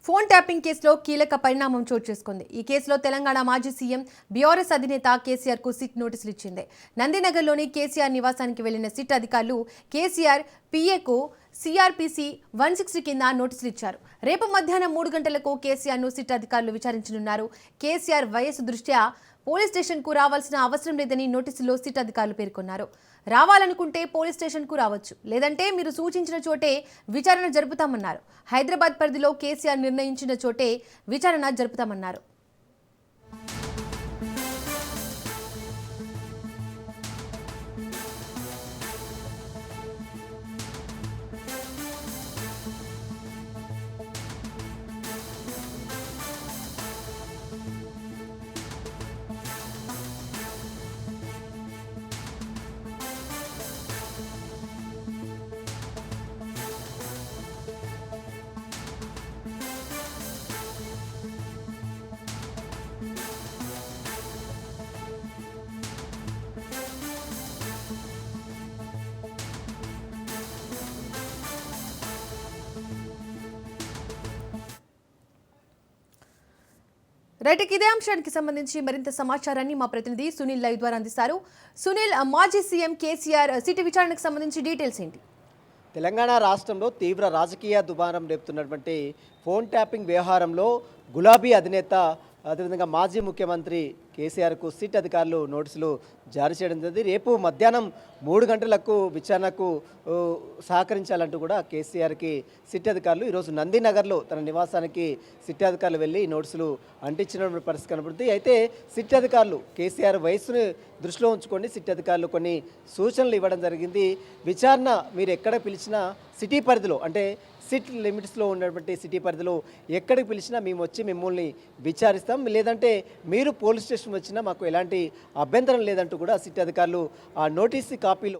Phone tapping కేసులో కీలక పరిణామం చోటు చేసుకుంది. ఈ కేసులో తెలంగాణ మాజీ సీఎం బీఆర్ఎస్ అధినేత కేసీఆర్ కు సిట్ నోటీసులు ఇచ్చింది. నందినగర్లోని కేసీఆర్ నివాసానికి వెళ్లిన సిట్ అధికారులు కేసీఆర్ పీఏకు సిఆర్పిసి 160 కింద నోటీసులు ఇచ్చారు. రేపు మధ్యాహ్నం 3 గంటలకు కేసీఆర్ను సిట్ అధికారులు విచారించనున్నారు. కేసీఆర్ వయసు దృష్ట్యా పోలీస్ స్టేషన్కు రావాల్సిన అవసరం లేదని నోటీసులో సిట్ అధికారులు పేర్కొన్నారు. రావాలనుకుంటే పోలీస్ స్టేషన్కు రావచ్చు, లేదంటే మీరు సూచించిన చోటే విచారణ జరుపుతామన్నారు. హైదరాబాద్ పరిధిలో కేసీఆర్ నిర్ణయించిన చోటే విచారణ జరుపుతామన్నారు. రైట్, ఇదే అంశానికి సంబంధించి మరింత సమాచారాన్ని మా ప్రతినిధి సునీల్ లైవ్ ద్వారా అందిస్తారు. సునీల్, మాజీ సీఎం కేసీఆర్ సిట్ విచారణకు సంబంధించి డీటెయిల్స్ ఏంటి? తెలంగాణ రాష్ట్రంలో తీవ్ర రాజకీయ దుమారం రేపుతున్నటువంటి ఫోన్ ట్యాపింగ్ వ్యవహారంలో గులాబీ అధినేత అదేవిధంగా మాజీ ముఖ్యమంత్రి కేసీఆర్కు సిట్ అధికారులు నోటీసులు జారీ చేయడం జరిగింది. రేపు మధ్యాహ్నం 3 గంటలకు విచారణకు సహకరించాలంటూ కూడా కేసీఆర్కి సిట్ అధికారులు ఈరోజు నందినగర్లో తన నివాసానికి సిట్ అధికారులు వెళ్ళి నోటీసులు అంటించిన పరిస్థితి కనబడుతుంది. అయితే సిట్ అధికారులు కేసీఆర్ వయస్సును దృష్టిలో ఉంచుకొని సిట్ అధికారులు కొన్ని సూచనలు ఇవ్వడం జరిగింది. విచారణ మీరు ఎక్కడ పిలిచినా సిటీ పరిధిలో, అంటే సిట్ లిమిట్స్లో ఉన్నటువంటి సిటీ పరిధిలో ఎక్కడికి పిలిచినా మేము వచ్చి మిమ్మల్ని విచారిస్తాం, లేదంటే మీరు పోలీస్ స్టేషన్ వచ్చినా మాకు ఎలాంటి అభ్యంతరం లేదంటూ కూడా సిట్ అధికారులు ఆ నోటీసు కాపీలో